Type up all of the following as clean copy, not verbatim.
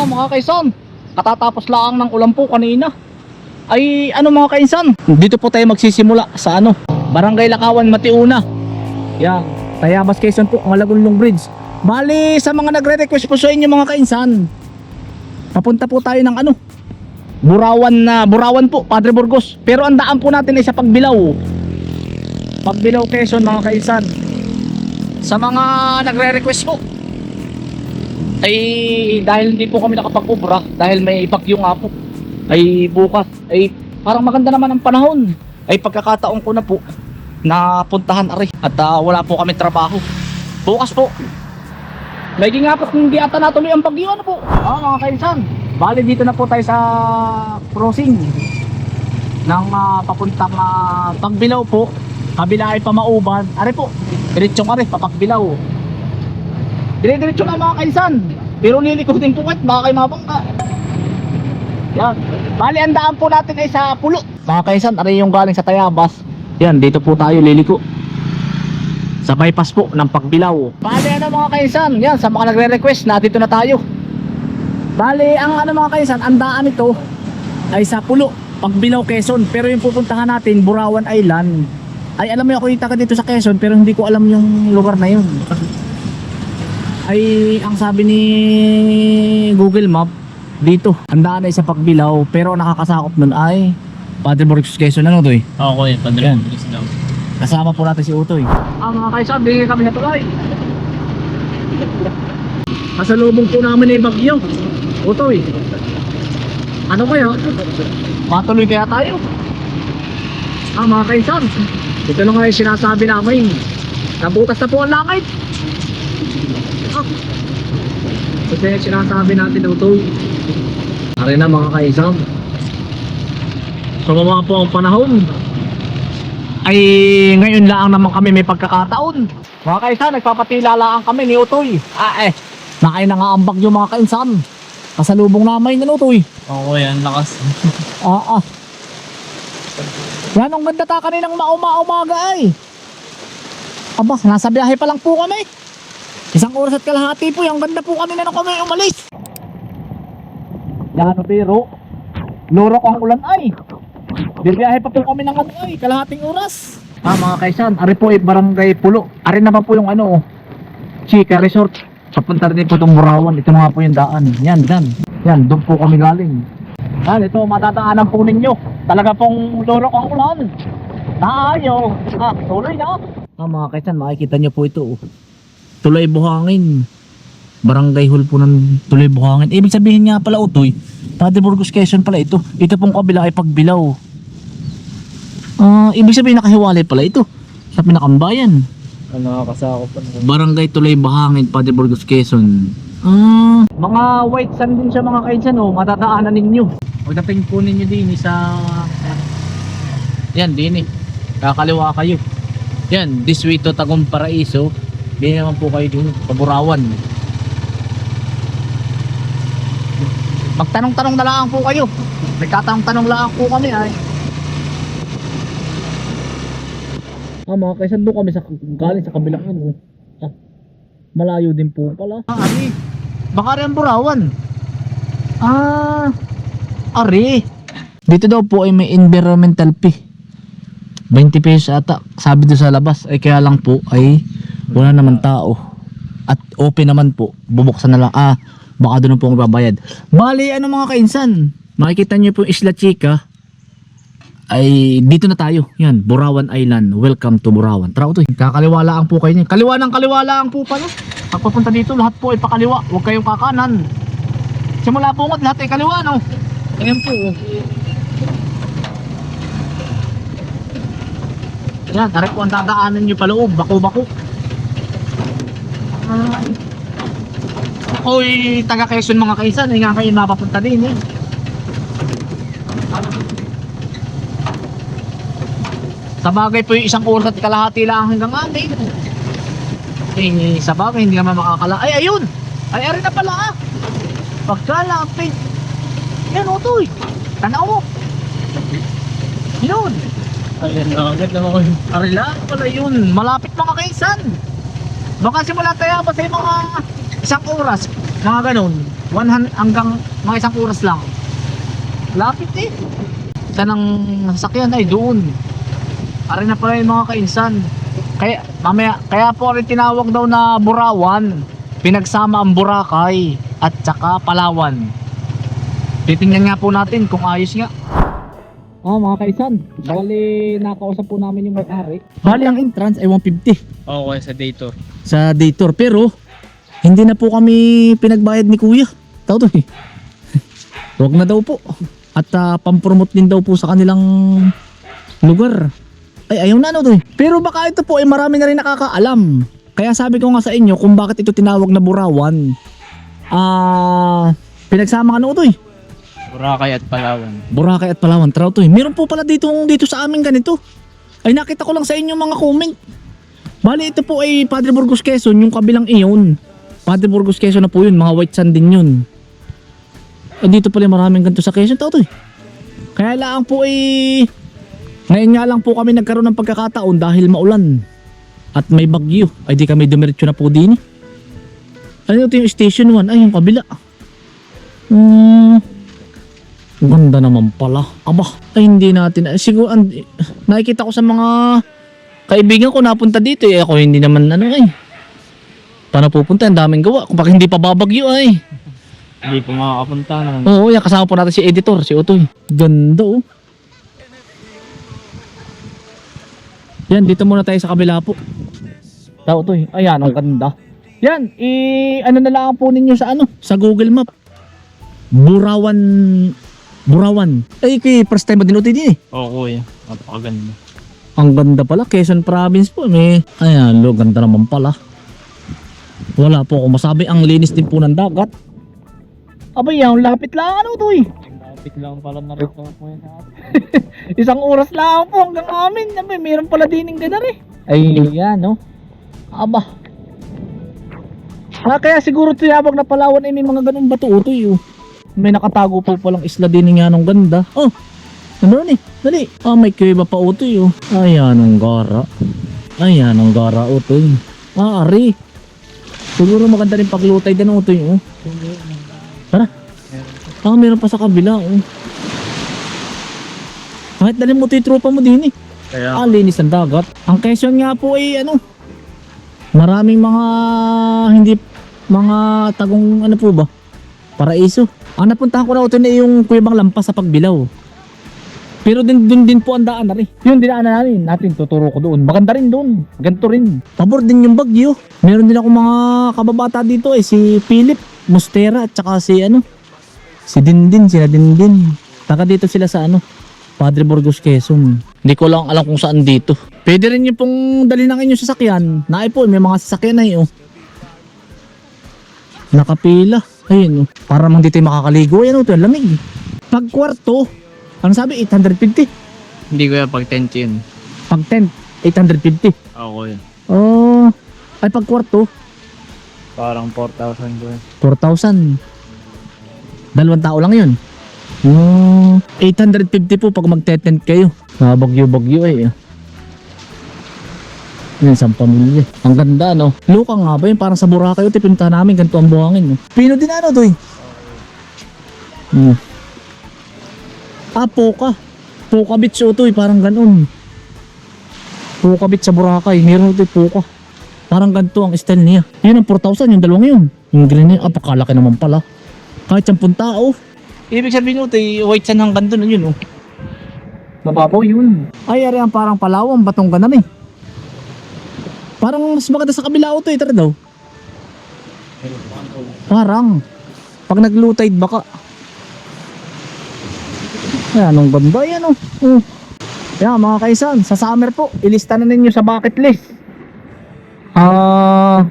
Mga kaisan, katatapos lang ng ulan po kanina. Ay ano mga kaisan, dito po tayo magsisimula sa Barangay Lakawan, Matiuna. Yan, Tayabas, Quezon po, Malagonlong Bridge. Bali sa mga nagre-request po sa inyo mga kaisan, papunta po tayo ng Burawan po, Padre Burgos. Pero ang daan po natin ay sa Pagbilao, Quezon mga kaisan. Sa mga nagre-request po, ay dahil hindi po kami nakapag-ubra dahil may bagyo nga po, ay bukas ay parang maganda naman ang panahon, ay pagkakataon ko na po na puntahan ari at wala po kami trabaho bukas po. Lagi nga po hindi ata natuloy ang bagyo po. Mga kaisan, bali dito na po tayo sa crossing ng papuntang Pagbilao po. Kabila ay Pamauban, ari po diretsong ari Papagbilao. Dire-diretso na mga kaisan, pero lilikutin po kahit baka kayo mabangka. Yan, bali ang daan po natin ay sa Pulo mga kaisan, ari yung galing sa Tayabas. Yan, dito po tayo liliko sa bypass po ng Pagbilao. Bali mga kaisan, yan sa mga nagre-request na dito na tayo. Bali ang mga kaisan, ang daan ito ay sa Pulo, Pagbilao, Quezon. Pero yung pupuntahan natin Burawan Island. Ay alam mo, ako yung taga dito sa Quezon pero hindi ko alam yung lugar na yun. Ay ang sabi ni Google Map, dito ang daan ay sa Pagbilao, pero nakakasakop nun ay Padre Burgos, Quezon. Ano to eh? Oo, okay, Padre Burgos daw. Kasama po natin si Utoy. Mga kaisan, bigyan kami na tulay. Kasalubong po namin ay bagyo. Utoy, ano kaya? Matuloy kaya tayo? Mga kaisan, ito na nga yung sinasabi namin, nabutas na po ang langit. Kasi sinasabi natin Utoy, ari na mga kaisan, sumama po ang panahon. Ay ngayon lang naman kami may pagkakataon. Mga kaisan, nagpapatila lang kami ni Utoy. Nakain na nga ang bagyo mga kaisan. Kasalubong namin ng Utoy. Oo, yan, lakas. Yan ang ganda ta kaninang umaga ay. Aba, nasa biyahe pa lang po kami. 1 oras at kalahati po, yung ganda po kanina na kami umalis. Yan pero luro ko ang ulan ay. Bibiyahe pa po kami ng kalahating oras. Mga kaisan, ari po ay Barangay Pulo. Ari naman po yung Chika Resort. Papunta rin po itong Burawan. Ito nga po yung daan. Yan, doon po kami galing. Yan, ito matadaanan po ninyo. Talaga pong luro ko ang ulan. Tayo. Tuloy na. Mga kaisan, makikita nyo po ito. Tuloy Buhangin. Barangay Hall po ng Tuloy Buhangin. Ibig sabihin nga pala Utoy, Padre Burgos, Quezon pala ito. Ito pong kabila ay Pagbilao. Ibig sabihin nakahiwalay pala ito sa pinakambayan. Nakakasakop pa. Barangay Tuloy Buhangin, Padre Burgos, Quezon. Mga white sand din siya mga kaisan, matadaanan ninyo. Pagdating po ninyo din sa yan din kakaliwa kayo. Yan, this way to Tagum Paraiso. Di naman po kayo din sa Burawan. Magtanong-tanong na lang po kayo. Nagtatanong-tanong lang po kami ay. Mga kaisan, doon kami galing sa kabilang yun. Malayo din po pala. Ari, baka rin ang Burawan. Ari, dito daw po ay may environmental fee, 20 pesos ata, sabi doon sa labas. Ay kaya lang po ay wala naman tao at open naman po, bubuksan na lang. Baka doon po ang babayad. Bali mga kainsan, makikita nyo po yung Isla Chica. Ay dito na tayo. Yan, Burawan Island. Welcome to Burawan. Tara Utoy, kakaliwalaan po kayo niyan. Kaliwalaan po pala. Pagpapunta dito lahat po ay pakaliwa, huwag kayong kakanan. Simula po ngot lahat ay kaliwa, no? Ayan po. Yan, tara po ang dadaanan nyo paloob. Bako-bako. Ako'y taga Quezon mga kaisan, ay nga kayo mapapunta din Sa bagay po yung 1 oras at kalahati lang hanggang atin. Sa bagay hindi naman makakala. Ay ayun! Ay ari na pala Pagkalapit. Yan Utoy, tanaw mo. Yun. Ayan, agad naman ko yun. Ari lang pala yun. Malapit mga kaisan. Baka simula tayo pa sa mga 1 oras. Mga ganun. hanggang mga isang oras lang. Lapit eh. Saan ang sasakyan ay doon. Ari na pala yung mga kainsan. Kaya mamaya, kaya po rin tinawag daw na Burawan. Pinagsama ang Boracay at saka Palawan. Titingnan nga po natin kung ayos nga. Mga kaisan, bali nakausap po namin yung may-ari. Bali ang entrance ay 150 Oo, sa day tour. sa day tour, pero hindi na po kami pinagbayad ni Kuya. Tao to eh. Huwag na daw po. At pampromote din daw po sa kanilang lugar. Ay ayaw na ano to eh. Pero baka ito po ay marami na rin nakakaalam. Kaya sabi ko nga sa inyo kung bakit ito tinawag na Burawan. Pinagsama ka na ito eh. Boracay at Palawan. Boracay at Palawan, taraw to eh. Meron po pala dito sa amin ganito. Ay nakita ko lang sa inyo mga comment. Bali ito po ay Padre Burgos Quezon, yung kabilang iyon. Padre Burgos Quezon na po yun, mga white sand din yun. Dito pala maraming ganito sa Quezon, tao to eh. Kaya lang po ay ngayon nga lang po kami nagkaroon ng pagkakataon dahil maulan at may bagyo. Ay di kami dumiretso na po din eh. Ano ito yung station 1? Ay yung kabila. Ganda naman pala. Aba, ay hindi natin. Siguro nakikita ko sa mga kaibigan ko napunta dito eh. Ako hindi naman ano eh. Paano pupunta? Ang daming gawa. Kung bakit hindi pa babagyo ay. Hindi po makakapunta naman. Oo, yan kasama po natin si editor, si Otoy. Ganda oh. Yan, dito muna tayo sa kabila po. Tao Otoy. Ayan, ang ganda. Yan, ano na lang po ninyo sa sa Google Map. Burawan. Ay, first time ba din Otoy din eh? Oo, kuya. Napakaganda. Ang ganda pala, Quezon Province po. Ayan, ganda naman pala. Wala po akong masabi. Ang linis din po ng dagat. Abay, ang lapit lang Otoy. Lapit lang pala na rin po kuya sa atin. Isang oras lang po hanggang amin. Abay, mayroon pala din ng ganda rin. Ay, yan no. Aba. Kaya siguro tinawag na Palawan ay may mga ganung bato Otoy oh. May nakatago po palang isla din nga nung ganda. Oh, ano rin eh, dali. May kuweba pa Otoy oh. Ayan ang gara. Ayan ang gara Otoy. Ari. Siguro maganda rin paglutay din Otoy oh. Tara. Meron pa sa kabila oh. Kahit dali mo ito yung tropa mo din eh. Kaya, Linis ng dagat. Ang Quezon nga po ay maraming mga tagong ano po ba? Paraiso. Ang napuntahan ko na ito na yung Kuwebang Lampas sa Pagbilao. Pero dun din po ang daan na rin. Yung dinaanan natin, tuturo ko doon. Maganda rin doon. Ganito rin. Pabor din yung Bagyo. Meron din ako mga kababata dito si Philip Mustera at saka si Dindin, sila Dindin. Taka dito sila sa Padre Burgos Quezon. Hindi ko lang alam kung saan dito. Pwede rin yung pong dali ng inyong sasakyan. Naay po, may mga sasakyan na nakapila. Ayun para mang dito makakaligo. Ayan ito, lamig. Pag kwarto, ano sabi? 850. hindi kuya pag tent yun. Pag tent, 850. Oo, kuya. Oh, ay pag kwarto, Parang 4,000 kuya. 4,000. Dalawang tao lang yun. 850 po pag magte-tent kayo. Bagyo-bagyo eh. Yan, isang pamilya. Ang ganda Luka nga ba yun? Parang sa Boracay pinuntahan namin. Ganito ang buhangin Pino din to eh. Poka. Poka Beach to eh. Parang ganun. Poka Beach sa Boracay. Meron ito Poka. Parang ganito ang style niya. Yun ang 4,000. Yung dalawang yun. Yung green na yun. Pakalaki naman pala. Kahit 10 tao. Ibig sabihin white sand hanggang doon yun Mababaw yun. Ay, ari ang parang Palawan. Batong ganun eh. Parang mas maganda sa kabila ito tara daw. Parang pag nag-low-tide baka. Ayan, ang ganda yan Yan mga kaisan, sa summer po, ilista na ninyo sa bucket list.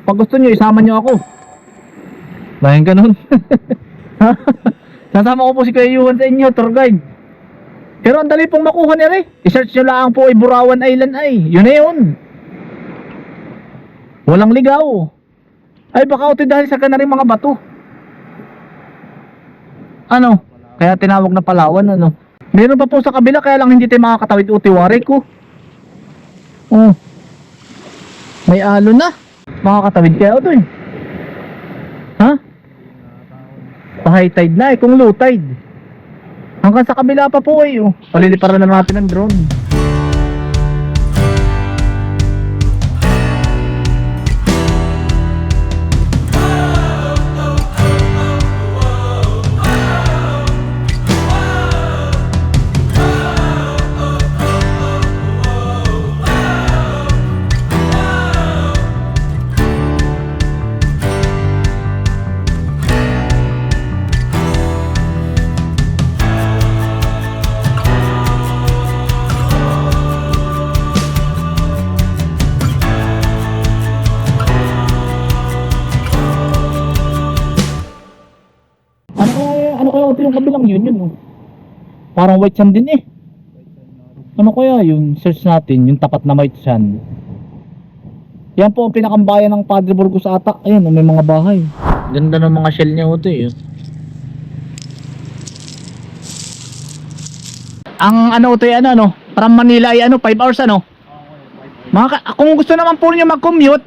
Pag gusto nyo, isama nyo ako. Bayan ganun. Sasama ko po si Kuya Yuhan sa inyo, tour guide. Pero ang dali pong makuha niya I-search nyo lang po ay Burawan Island yun na yun. Walang ligaw. Ay baka dahil sa kanaring mga bato. Kaya tinawag na Palawan Meron pa po sa kabila kaya lang hindi tayo makakatawid utiwari ko. May alon na. Makakatawid kaya ito Ha? high tide na kung low tide. Hanggang sa kabila pa po oh. Paliliparan na natin ng drone. Ano kaya ito yung kabilang yun oh. Parang white sand din eh. Ano kaya yun? Search natin yung tapat na white sand. Yan po ang pinakambayan ng Padre Burgos ata. Ayun, may mga bahay. Ganda ng mga shell niya ito eh. Ang ano ito ano no? From Manila ay ano 5 hours ano? Kung gusto naman po niyo mag-commute,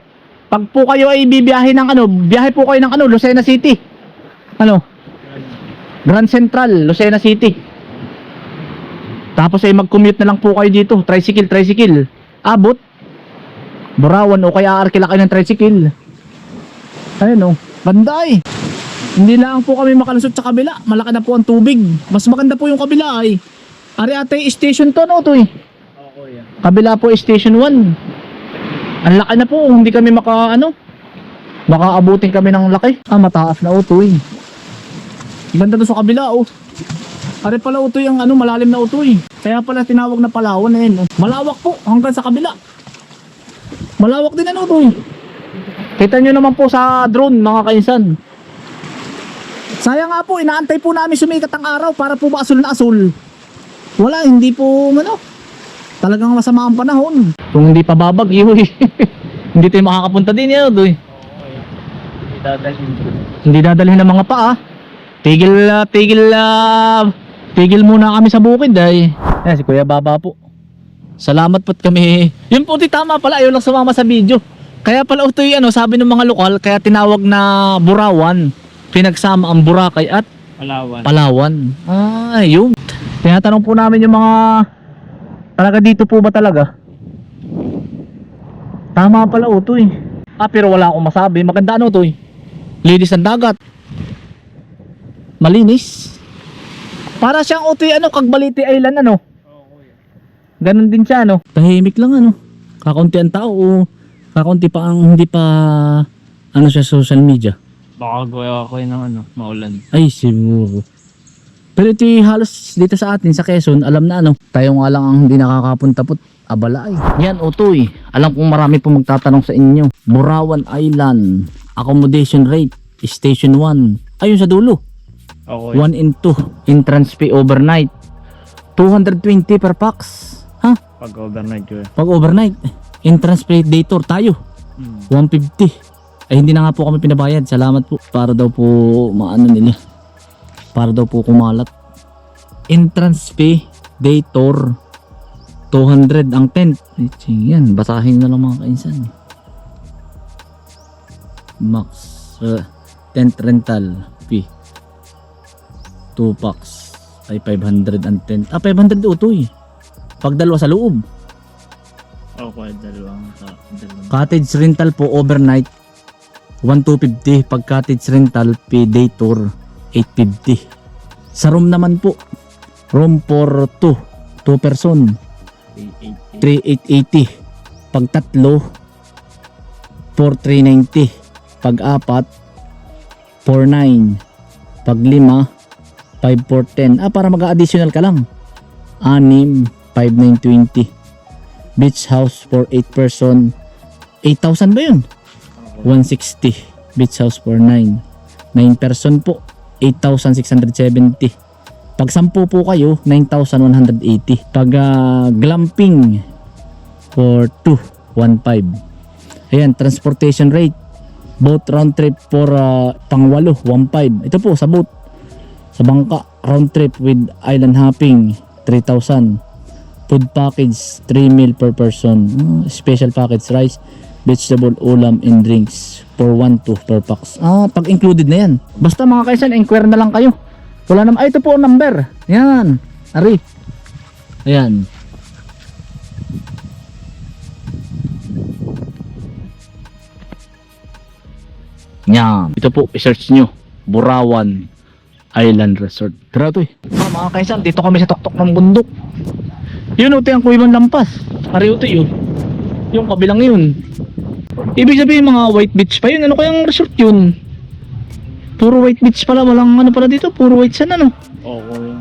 pag po kayo ay bibiyahe ng ano, biyahe po kayo ng ano, Lucena City. Ano? Grand Central, Lucena City. Tapos ay mag-commute na lang po kayo dito, tricycle. Abot Burawan o kaya arkila kayo ng tricycle. Ayun oh, banday. Hindi lang po kami makalusot sa kabila, malaki na po ang tubig. Mas maganda po yung kabila ay. Ari ate station to no to eh. Oo, yan. Kabila po station 1. Ang laki na po, hindi kami makaabutin kami ng laki. Mataas na utoy. Ganda doon sa kabila oh. Ari pala utoy ang ano, malalim na utoy. Kaya pala tinawag na Palawan na yun oh. Malawak po hanggang sa kabila. Malawak din ano utoy. Kita nyo naman po sa drone mga kainsan. Sayang nga po, inaantay po namin sumikat ang araw para po ba asul na asul. Wala, hindi po ano. Talagang masama ang panahon. Kung hindi pa babagyo eh. Hindi tayo makakapunta din yan utoy. Hindi dadalhin ng mga paa. Tigil muna kami sa bukid ay. Ayan, si Kuya Baba po. Salamat po't kami. Yun po tama pala, ayaw lang sumama sa video. Kaya pala ito ano, sabi ng mga lokal, kaya tinawag na Burawan. Pinagsama ang Boracay at Palawan. Yun. Tinatanong po namin yung mga talaga dito po ba talaga? Tama pala utoy. Pero wala akong masabi. Maganda ano utoy? Linis ng dagat. Malinis. Para siyang utoy ano, Cagbalite Island ano. Ganon din siya ano. Tahimik lang ano. Kakaunti ang tao o kakaunti pa ang hindi pa ano siya social media. Baka gawa ako ng ano, maulan. Ay siguro. Pero ito halos dito sa atin sa Quezon, alam na ano. Tayo nga lang ang hindi nakakapunta po. Abala ay. Yan utoy. Alam kong marami po magtatanong sa inyo. Burawan Island. Accommodation rate. Station 1. Ayun sa dulo. Okay. 1 and 2. Entrance fee overnight. 220 per pax. Ha? Pag overnight yun. Pag overnight. Entrance fee day tour tayo. 150. Ay hindi na nga po kami pinabayad. Salamat po. Para daw po maano nila. Para daw po kumalat. Entrance fee day tour 200 ang tent. Yan, basahin na lang mga kainsan. Max tent rental fee 2 packs ay 500 ang tent. 500 utoy. Pag dalawa sa loob. Okay, dalawang. Cottage rental po overnight 1,250. Pag cottage rental fee day tour 850. Sa room naman po, room for 2 person 3,880. Pag tatlo 4,390. Pag apat 4,900. Pag lima 5,410. Para mag-additional ka lang. 6, 5,920. Beach house for 8 person 8,000 ba yun? 160. Beach house for 9 person po 8,670. Pag 10 po kayo 9,180. Pag glamping for 2 1,500. Ayan, transportation rate boat round trip for pang 8 1,500. Ito po sa boat. Sa bangka round trip with island hopping 3,000. Food package 3 meal per person. Special package rice vegetable, ulam, and drinks for 1 to per packs. Pag included na yan. Basta mga kaisan, inquire na lang kayo. Wala naman, ito po ang number. Yan, ari. Ayan. Yan. Ito po, i-search nyo. Burawan Island Resort. Tara to eh. Mga kaisan, dito kami sa tuktok ng bundok. Yun o, tiyang Kuiban Lampas. Ariyo to yun. Yung kabilang yun. Ibig sabihin mga white beach pa yun. Ano kayang resort yun? Puro white beach pala. Walang ano pala dito. Puro white sand ano. Okay.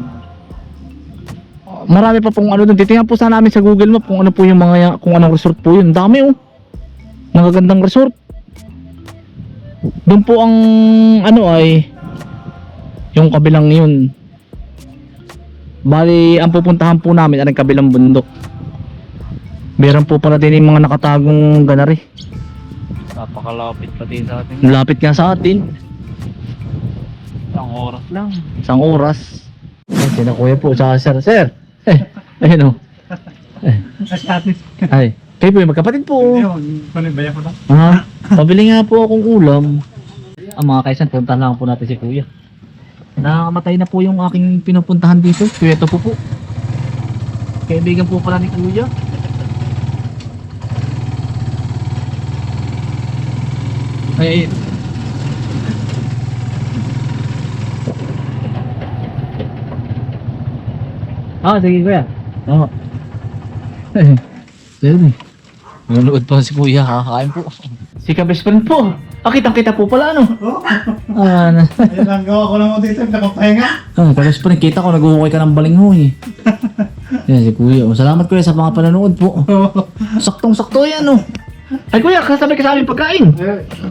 Marami pa pong ano doon. Titingnan po sana namin sa Google Map kung ano po yung mga, kung anong resort po yun. Dami oh. Nagagandang resort. Doon po ang ano ay yung kabilang yun. Bali ang pupuntahan po namin ay ang kabilang bundok. Meron po pala din yung mga nakatagong ganari. Napakalapit pa din sa atin. Lapit nga sa atin. Isang oras lang. Isang oras. Ay, sinakuya po sa sir. Sir! Ayun o. Ay, kayo po yung magkapatid po. Panibaya ko lang. Pabili nga po akong ulam. Mga kaisan, puntahan lang po natin si kuya. Nakamatay na po yung aking pinupuntahan dito. Kuya po po. Kaibigan po pala ni kuya. Ay, sige kuya. Oo. Sige. Nanonood pa si kuya, kakain po. Si ka-best friend po. Kitang-kita po pala ano. Ayun lang, gawa ko lang ako dito, nakapahinga. Ka-best friend, kita ko nag-uukay ka ng balinghoy. Yan si kuya. Salamat kuya sa mga panonood po. Saktong-sakto yan oh. Ay kuya, kasabay ka sa aming pagkain.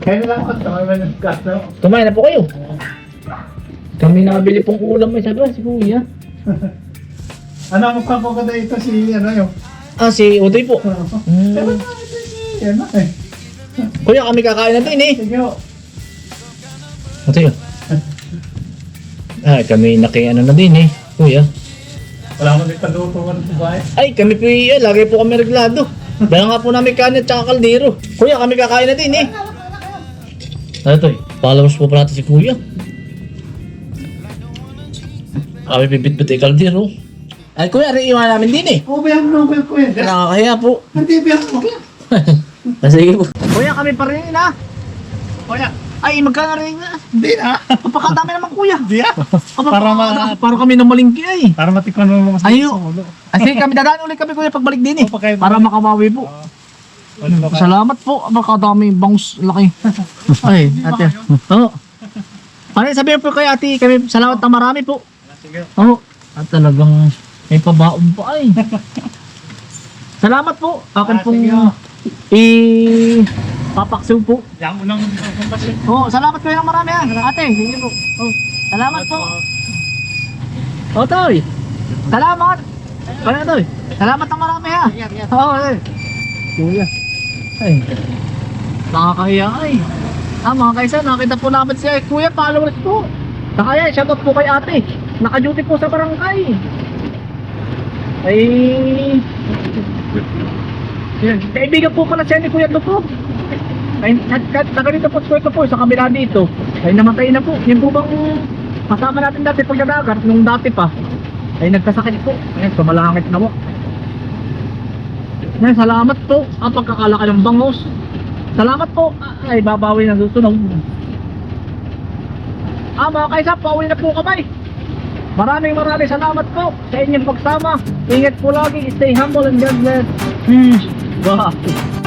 Kaya na lang ako, tamay ba ng kasto? Kumain na po kayo. Kami nakabili pong ulam may sabi si kuya. Ano ang magpapaganda ito si, ano yung? Si Utoy po. Yan na eh. Kuya, kami kakain na din eh. Sige o. Utoy oh. Kami nakiano na din eh. Kuya. Wala mo din palutuan sa bahay. Ay, kami po lagi po kami reglado. Dahil nga po namin kanin at saka kaldero. Kuya, kami kakain na din eh. Ano to eh? Followers po pa natin si kuya. Kami bibit-bit eh kaldero. Ay kuya, iwan namin din eh. Biyak mo, biyak ko yun. Nakakahiya po. Hindi, biyak mo. Sige po. Kuya, kami pa rin na. Kuya, Ay, magkano rin na. hindi na. Papakadami naman kuya. Hindi ah. Para kami nang malingki ay. Para matikman mo mas Ayo. sa ulo. Sige, kami dadaan ulit kami kuya pagbalik din eh. Para makabawi po. Ano ba ka? Salamat po. Makadami bangs laki. Ay, ate. Oo. Sabihin po kay ate, kami salamat na marami po. Sige. Oo. At talagang may pabaon pa ay. Salamat po. Akin pong papaksiw po. Yan mo lang kumpasyon. Oo, salamat kayo ng marami ha. Ate, sige po. Oh, salamat po. Toy. Salamat. Toy. Salamat ng marami ha. Oo, eh. Kuya. Ay. Nakakahiya ay. Mga kaisan, nakita po namin siya. Kuya, followers po. Nakaya, shoutout po kay ate. Naka-duty po sa barangay. Ay. Yan. Kaibigan po pala siya ni Kuya Lupo. Ay, taga dito po sa kabila dito. Ay, namatay na po. Yung po bang kasama natin dati pagdadagat, nung dati pa. Ay, nagkasakit po. Ay, sumalangit na po. Ay, salamat po. Ang pagkakalaki ng bangos. Salamat po. Ay, babawi na susunod. Mga kaisa, pauwi na po kami. Maraming salamat po sa inyong pagsama. Ingat po lagi. Stay humble and God bless. Peace. Bye.